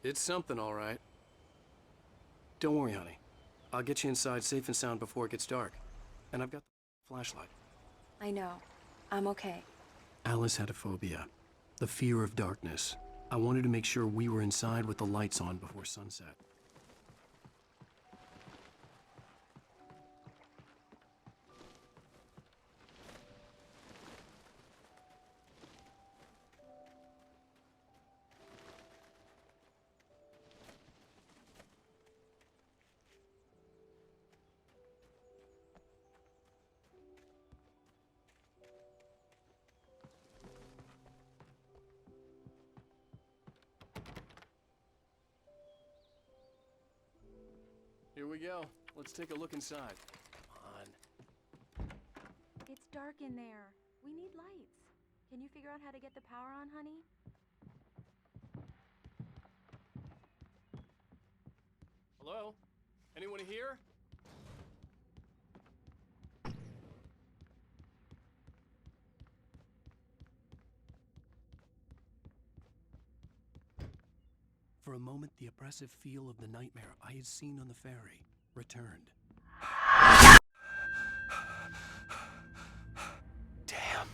It's something, all right. Don't worry, honey. I'll get you inside safe and sound before it gets dark. And I've got the flashlight. I know. I'm okay. Alice had a phobia. The fear of darkness. I wanted to make sure we were inside with the lights on before sunset. Here we go. Let's take a look inside. Come on. It's dark in there. We need lights. Can you figure out how to get the power on, honey? Hello? Anyone here? For a moment, the oppressive feel of the nightmare I had seen on the ferry returned. Damn.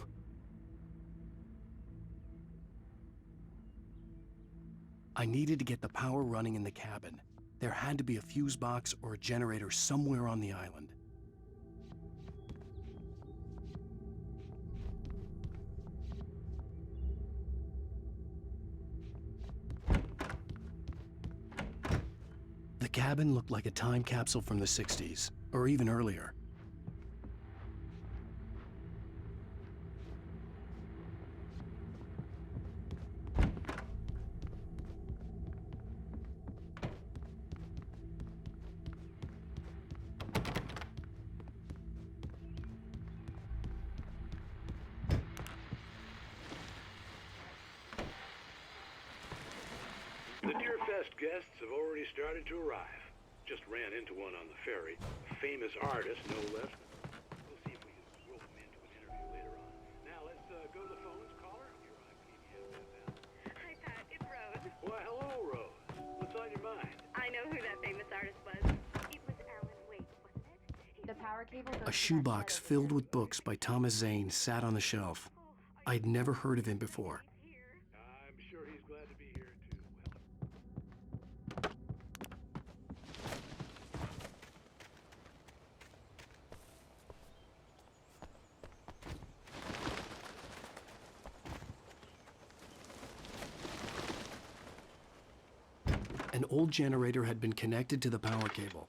I needed to get the power running in the cabin. There had to be a fuse box or a generator somewhere on the island. The cabin looked like a time capsule from the 60s, or even earlier. The Deerfest guests have already started to arrive. Just ran into one on the ferry. A famous artist, no less. We'll see if we can rope him into an interview later on. Now let's go to the phones. Caller, you're on PBS. Hi, Pat. It's Rose. Why, hello, Rose. What's on your mind? I know who that famous artist was. It was Alan Wake, wasn't it? The power cable goes A shoebox filled with books by Thomas Zane sat on the shelf. I'd never heard of him before. Here. I'm sure he's glad to be here, too. An old generator had been connected to the power cable.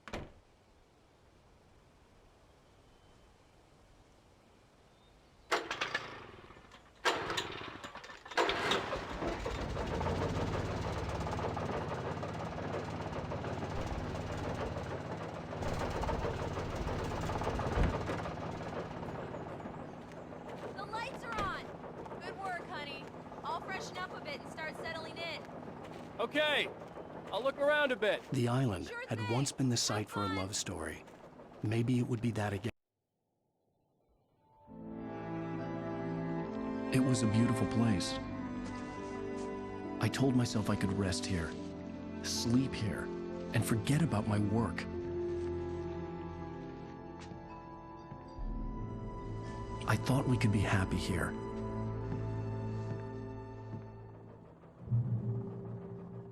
The lights are on! Good work, honey. I'll freshen up a bit and start settling in. Okay, I'll look around a bit. The island had once been the site for a love story. Maybe it would be that again. It was a beautiful place. I told myself I could rest here, sleep here, and forget about my work. I thought we could be happy here.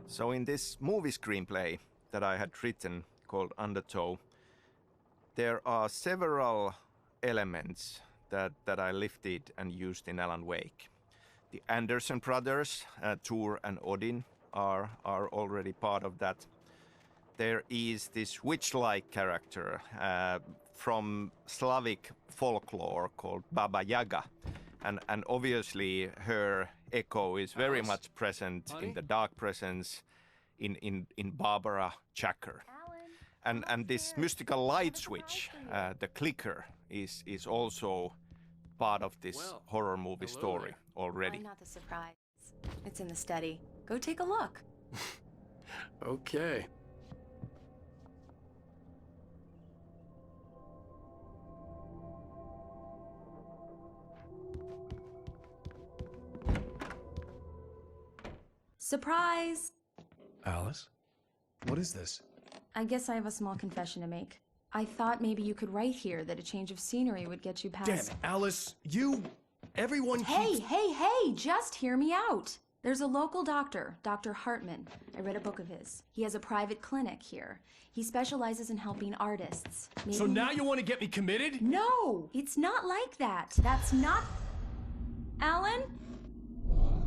So in this movie screenplay that I had written called Undertow, there are several elements that I lifted and used in Alan Wake. The Anderson brothers, Tor and Odin, are already part of that. There is this witch-like character from Slavic folklore called Baba Yaga. And obviously her echo is very much present in the Dark Presence, in Barbara Chacker. And this mystical light switch, the clicker, is also part of this horror movie story already. I'm not the surprise. It's in the study. Go take a look. Okay. Surprise! Alice? What is this? I guess I have a small confession to make. I thought maybe you could write here that a change of scenery would get you past... Damn it, Alice! Everyone Hey, keeps... hey, just hear me out. There's a local doctor, Dr. Hartman. I read a book of his. He has a private clinic here. He specializes in helping artists. So now you want to get me committed? No, it's not like that. That's not... Alan?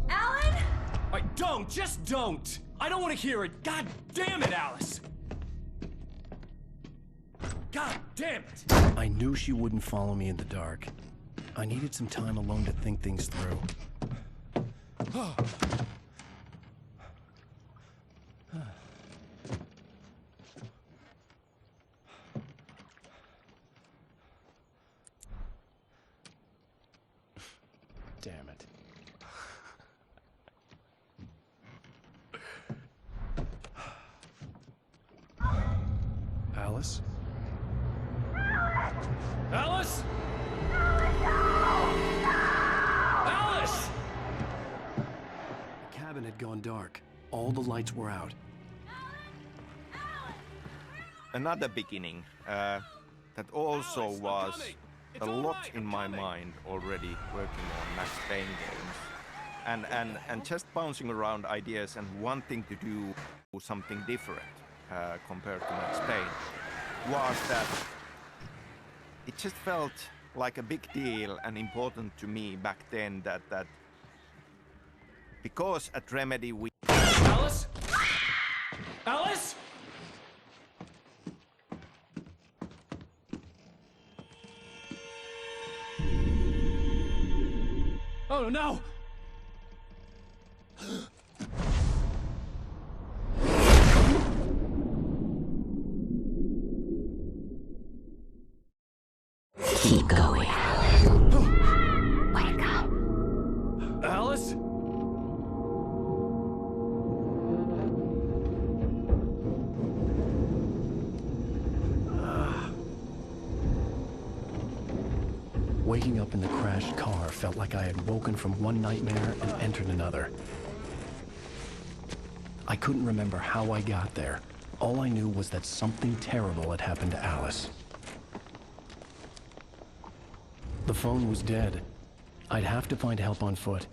Alan? Just don't! I don't want to hear it! God damn it, Alice! God damn it! I knew she wouldn't follow me in the dark. I needed some time alone to think things through. Damn it. Alice? Alice? Alice! The cabin had gone dark. All the lights were out. Another beginning that also was a lot in my mind already working on Max Payne games and just bouncing around ideas and wanting to do something different compared to Max Payne was that it just felt like a big deal and important to me back then that because at Remedy we... Alice? Alice? Oh no! Keep going. Wake up. Alice? Waking up in the crashed car felt like I had woken from one nightmare and entered another. I couldn't remember how I got there. All I knew was that something terrible had happened to Alice. The phone was dead. I'd have to find help on foot.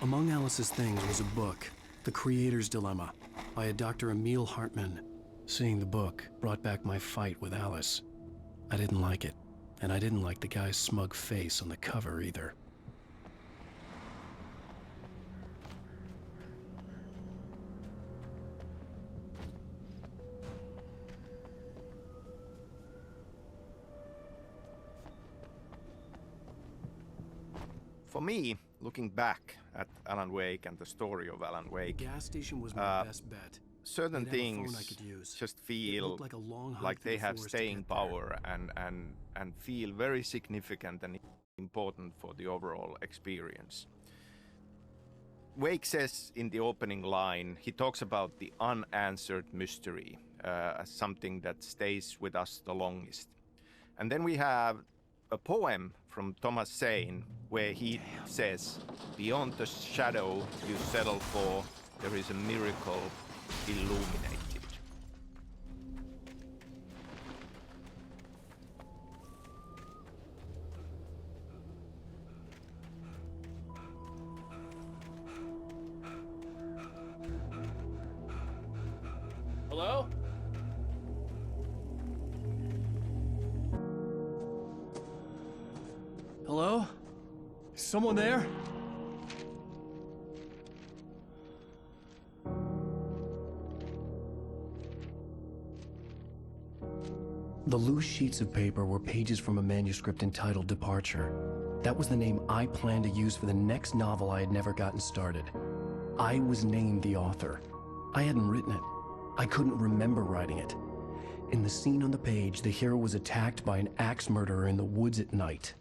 Among Alice's things was a book, The Creator's Dilemma, by a Dr. Emil Hartman. Seeing the book brought back my fight with Alice. I didn't like it, and I didn't like the guy's smug face on the cover either. For me, looking back at Alan Wake and the story of Alan Wake, Gas station was my best bet. certain They'd have a phone I things could use. just It feel looked like a long hike like through they the have forest to staying get there. power and feel very significant and important for the overall experience. Wake says in the opening line, he talks about the unanswered mystery as something that stays with us the longest. And then we have a poem from Thomas Zane where he says, "Beyond the shadow you settle for, there is a miracle illuminated." Hello? Hello? Is someone there? The loose sheets of paper were pages from a manuscript entitled Departure. That was the name I planned to use for the next novel I had never gotten started. I was named the author. I hadn't written it. I couldn't remember writing it. In the scene on the page, the hero was attacked by an axe murderer in the woods at night.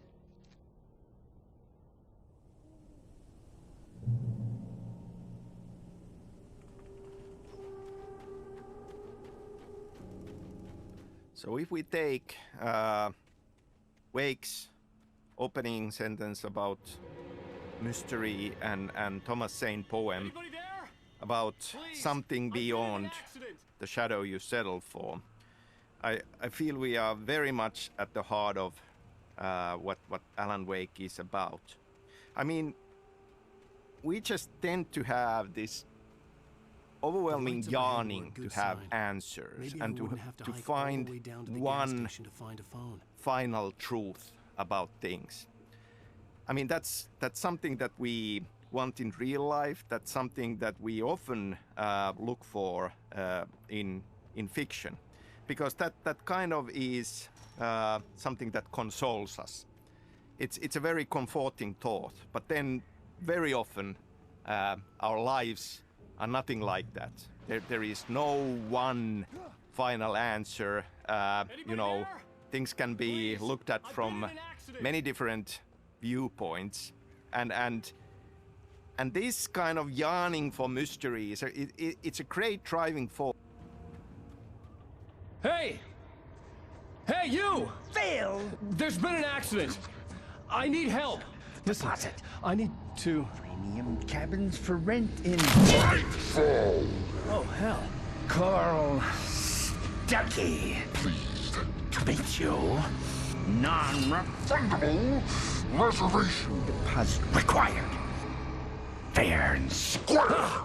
So if we take Wake's opening sentence about mystery and Thomas Saint poem about something beyond the shadow you settle for. I feel we are very much at the heart of what Alan Wake is about. I mean, we just tend to have this overwhelming yearning to have answers and to find one final truth about things. I mean, that's something that we want in real life. That's something that we often look for in fiction, because that kind of is something that consoles us. It's a very comforting thought, but then very often our lives are nothing like that. There is no one final answer. You know, things can be looked at from many different viewpoints, and this kind of yearning for mystery it's a great driving force. Hey! Hey, you! Phil! There's been an accident. I need help. Listen, I need to... Premium cabins for rent in... Oh, hell. Carl Stuckey. Pleased To meet you. Non-refundable reservation deposit required. Fair and square.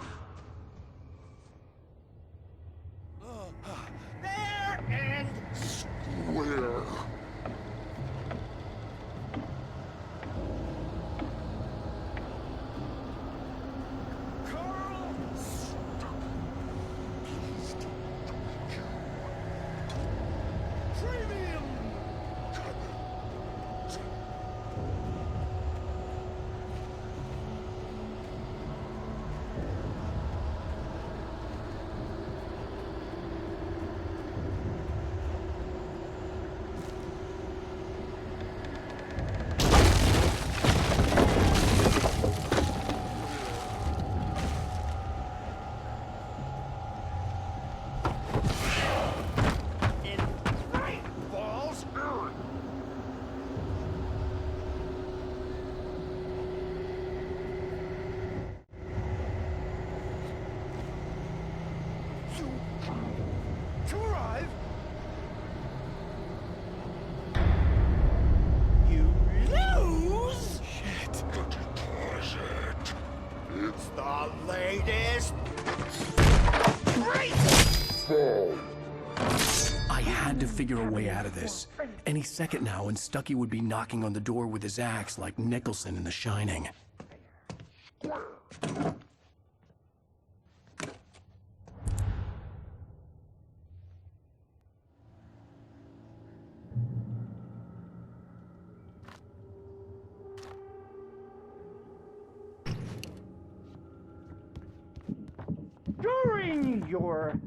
Fair and square. To arrive. You lose. Shit. It's the latest. Great. I had to figure a way out of this. Any second now, and Stuckey would be knocking on the door with his axe like Nicholson in The Shining. During your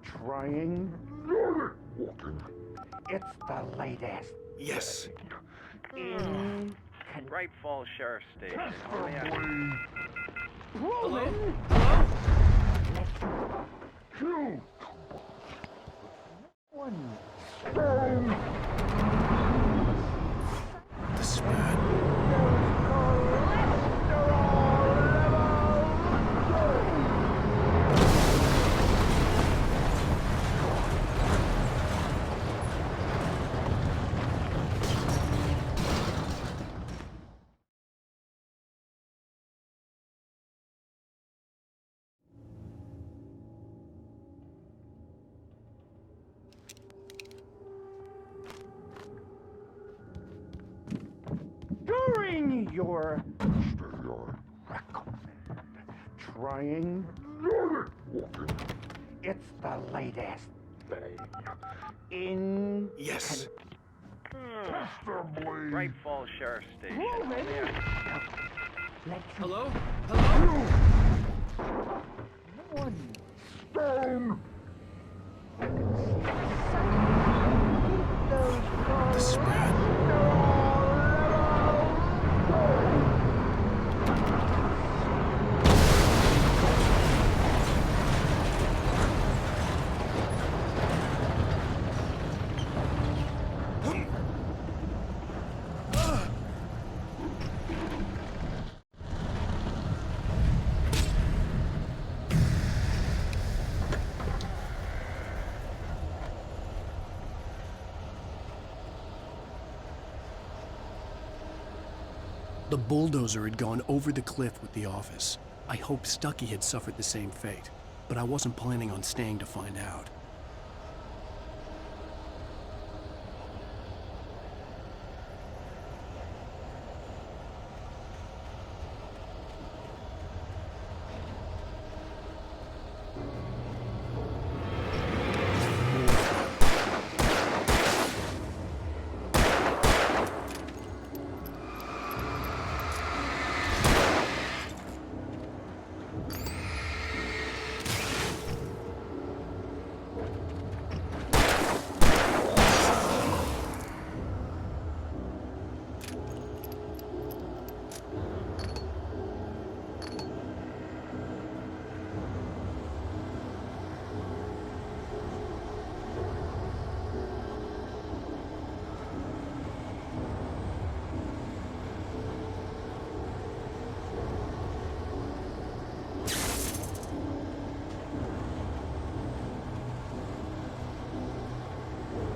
trying, it's the latest. Yes. In Great Falls Sheriff Station. rolling. Two. One. Despair. During your trying, it's the latest in Yes. Great Falls Sheriff Station. Hello? Hello? one. Despair. The bulldozer had gone over the cliff with the office. I hoped Stucky had suffered the same fate, but I wasn't planning on staying to find out.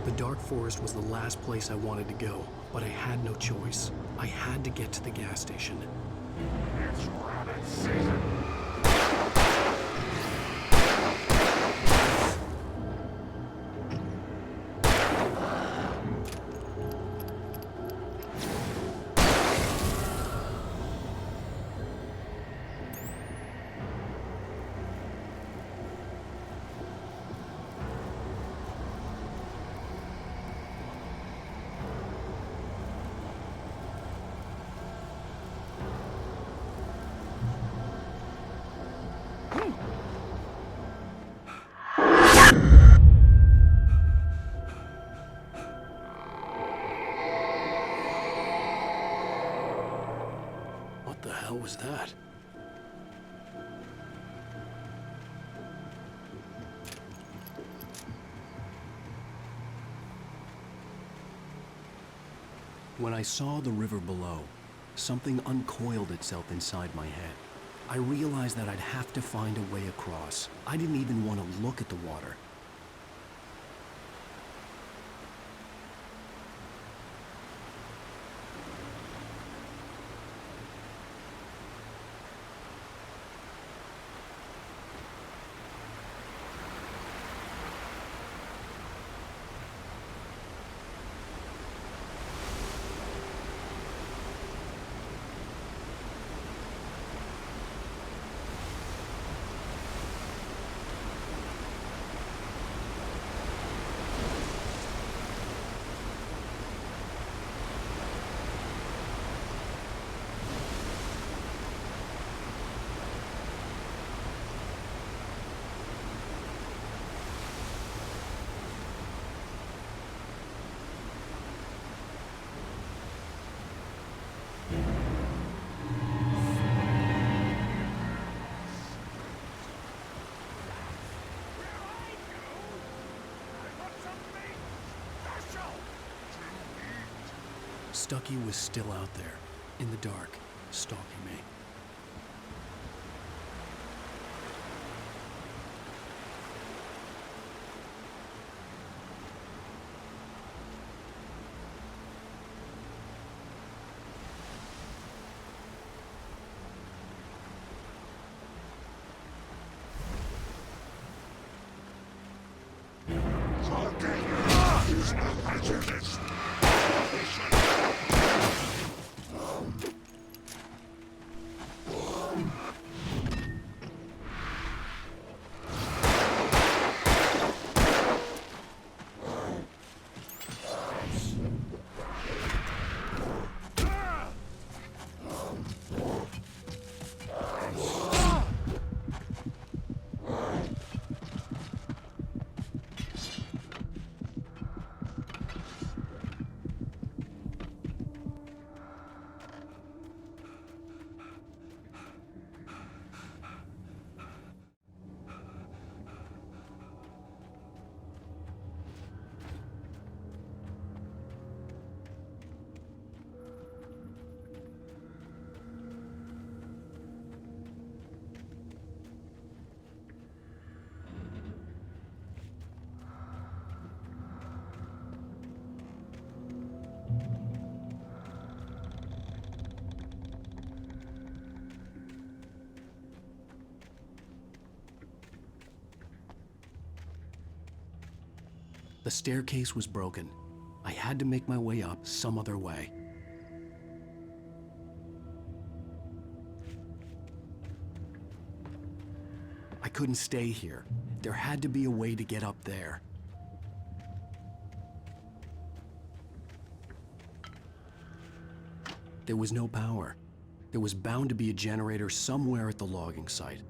The dark forest was the last place I wanted to go, but I had no choice. I had to get to the gas station. It's rabbit season. What the hell was that? When I saw the river below, something uncoiled itself inside my head. I realized that I'd have to find a way across. I didn't even want to look at the water. Stucky was still out there, in the dark, stalking me. The staircase was broken. I had to make my way up some other way. I couldn't stay here. There had to be a way to get up there. There was no power. There was bound to be a generator somewhere at the logging site.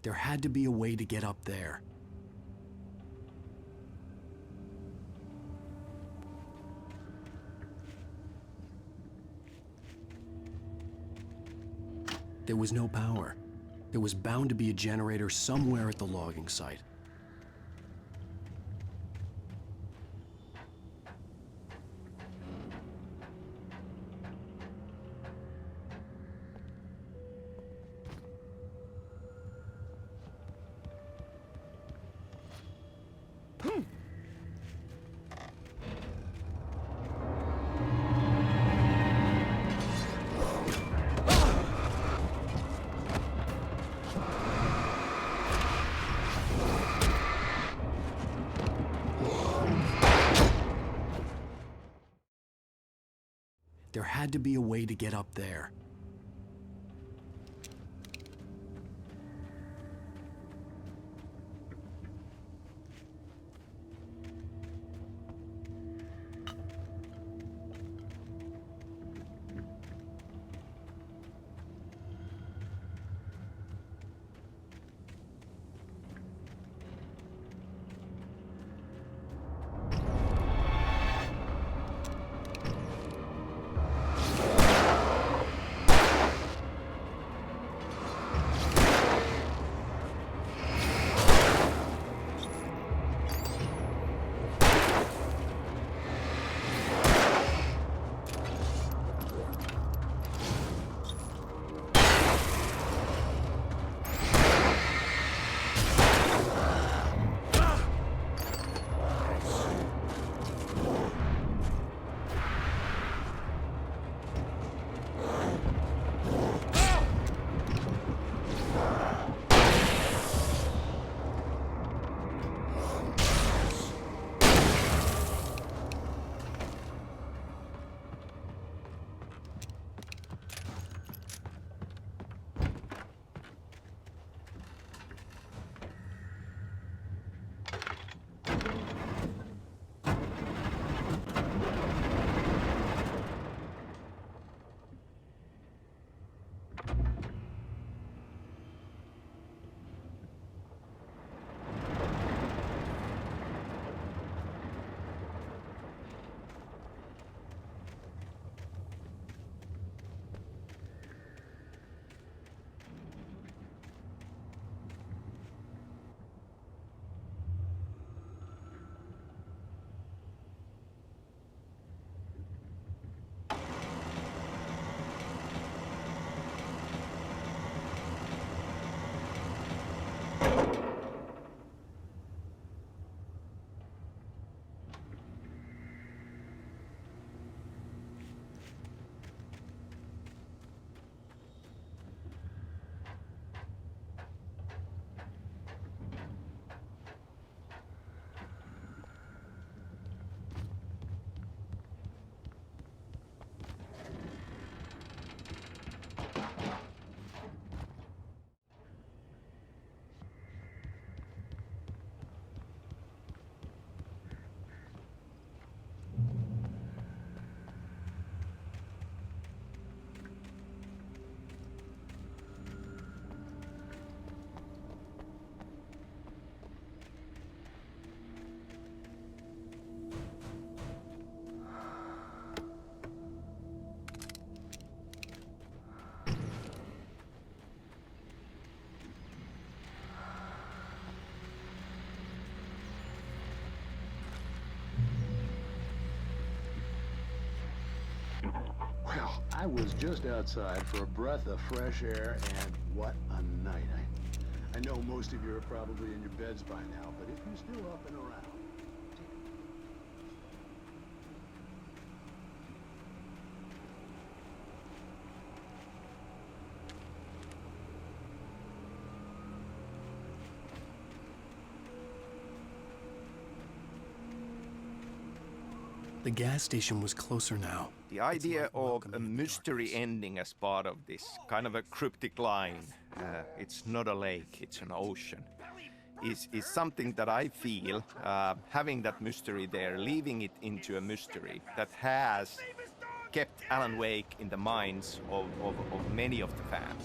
There had to be a way to get up there. There was no power. There was bound to be a generator somewhere at the logging site. There had to be a way to get up there. I was just outside for a breath of fresh air, and what a night. I know most of you are probably in your beds by now, but if you're still up and around, The gas station was closer now. The idea of a mystery ending as part of this kind of a cryptic line, it's not a lake, it's an ocean, is something that I feel, having that mystery there, leaving it into a mystery that has kept Alan Wake in the minds of many of the fans.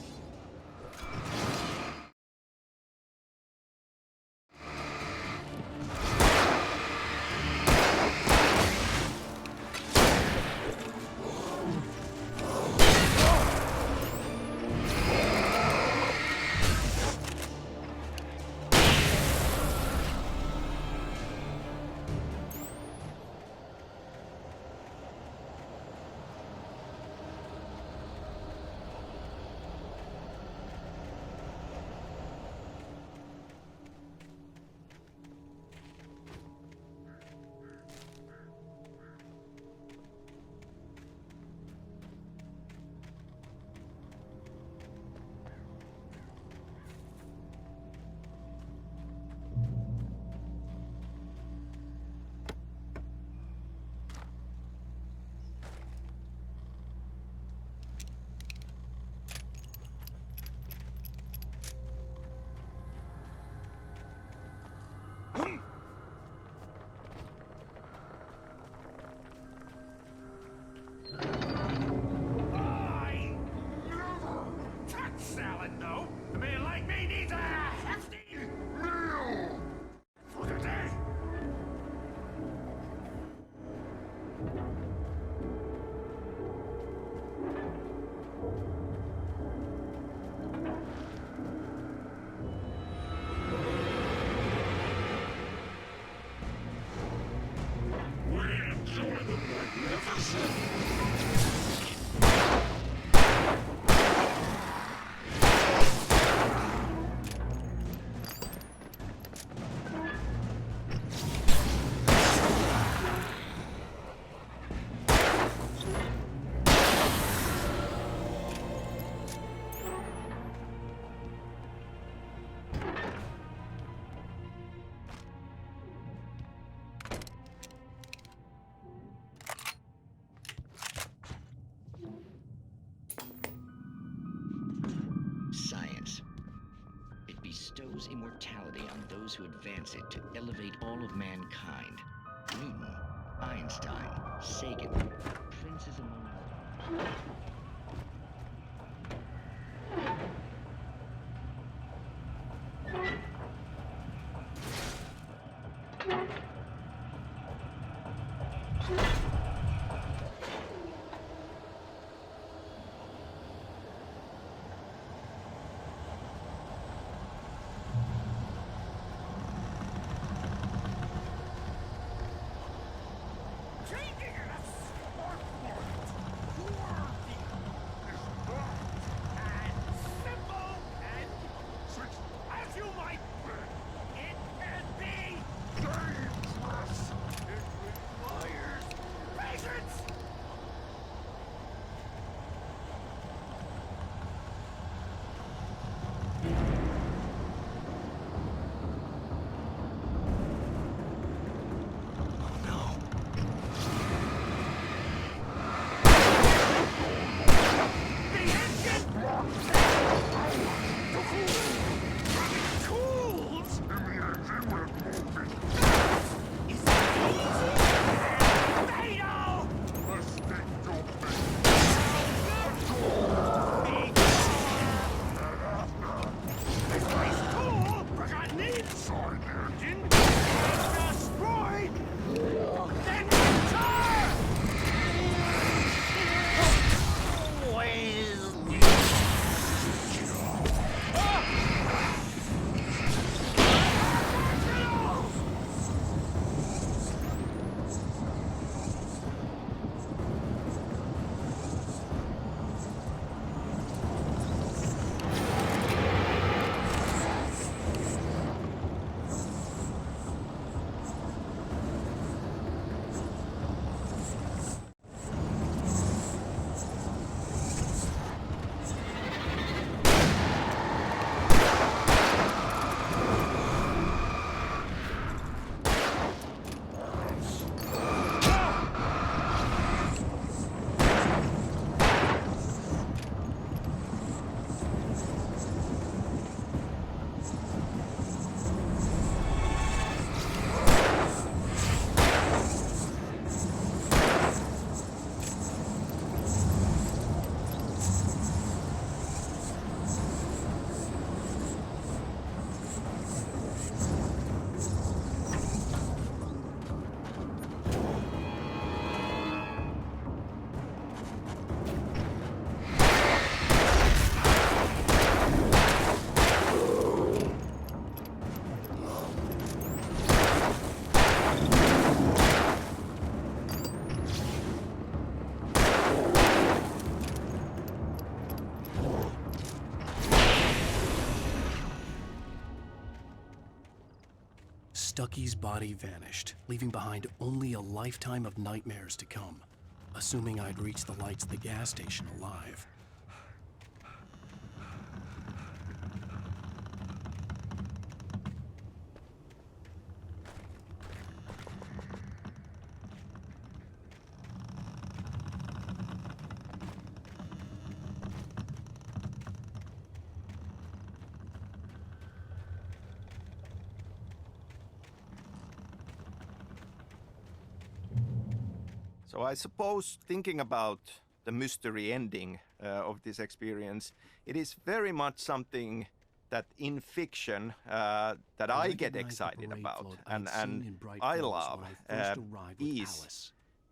Science. It bestows immortality on those who advance it to elevate all of mankind. Newton, Einstein, Sagan, princes among others. Stucky's body vanished, leaving behind only a lifetime of nightmares to come. Assuming I'd reached the lights of the gas station alive. So I suppose thinking about the mystery ending of this experience, it is very much something that in fiction that I get excited about and I love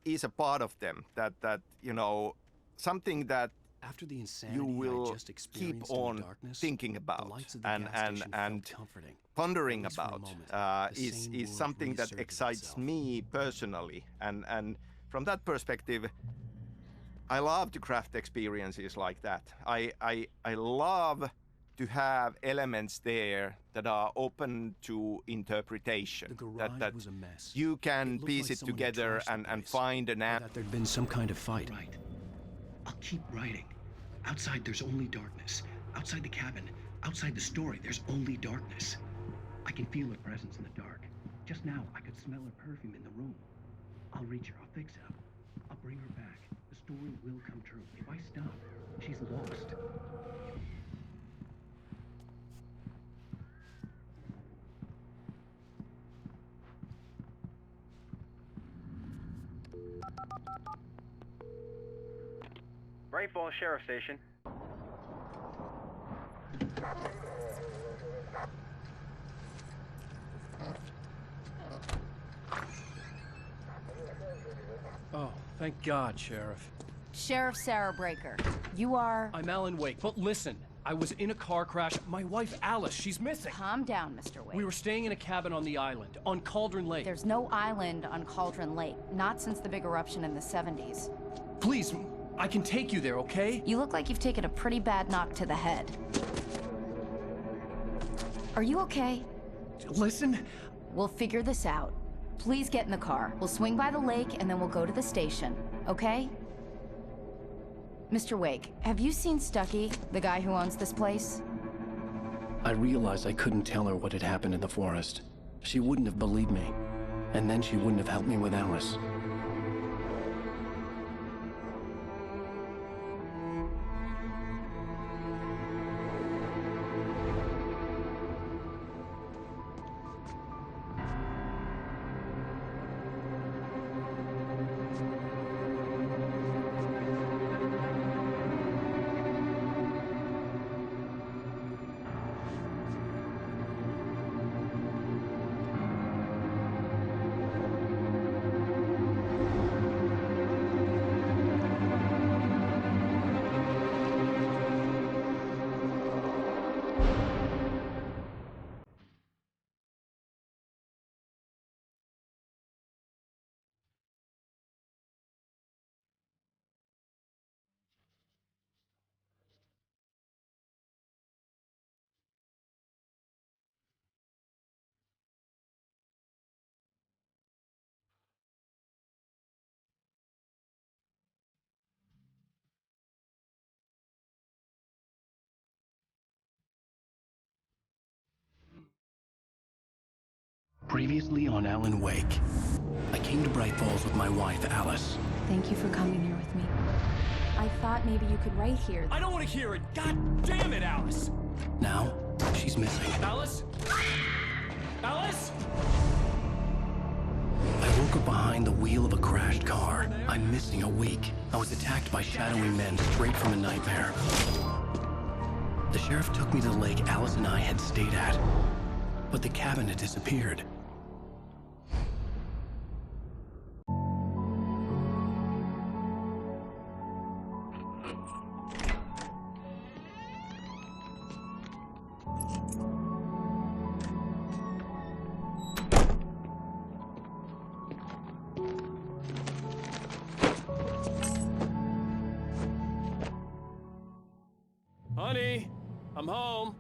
is a part of them that you know, something that After the you insanity I will just keep experienced in the on darkness, thinking about the lights of the gas station and felt comforting. pondering At least for a about moment, the is sane world something that reasserted excites itself. me personally, and from that perspective I love to craft experiences like that. I love to have elements there that are open to interpretation, The garage that was a mess. you can looked piece like it someone had together trashed the and place, find an or answer. that there'd been some kind of fight. Right. I'll keep writing. Outside, there's only darkness. Outside the cabin, outside the story, there's only darkness. I can feel her presence in the dark. Just now, I could smell her perfume in the room. I'll reach her. I'll fix it up. I'll bring her back. The story will come true. If I stop, she's lost. Great Falls Sheriff Station. Oh, thank God, Sheriff. Sheriff Sarah Breaker, you are... I'm Alan Wake, but listen, I was in a car crash. My wife, Alice, she's missing. Calm down, Mr. Wake. We were staying in a cabin on the island, on Cauldron Lake. There's no island on Cauldron Lake, not since the big eruption in the 70s. Please, I can take you there, okay? You look like you've taken a pretty bad knock to the head. Are you okay? Listen. We'll figure this out. Please get in the car. We'll swing by the lake and then we'll go to the station, okay? Mr. Wake, have you seen Stucky, the guy who owns this place? I realized I couldn't tell her what had happened in the forest. She wouldn't have believed me. And then she wouldn't have helped me with Alice. Previously on Alan Wake, I came to Bright Falls with my wife, Alice. Thank you for coming here with me. I thought maybe you could write here. I don't want to hear it. God damn it, Alice. Now, she's missing. Alice? Alice? I woke up behind the wheel of a crashed car. I'm missing a week. I was attacked by shadowy men straight from a nightmare. The sheriff took me to the lake Alice and I had stayed at, but the cabin had disappeared. Honey, I'm home.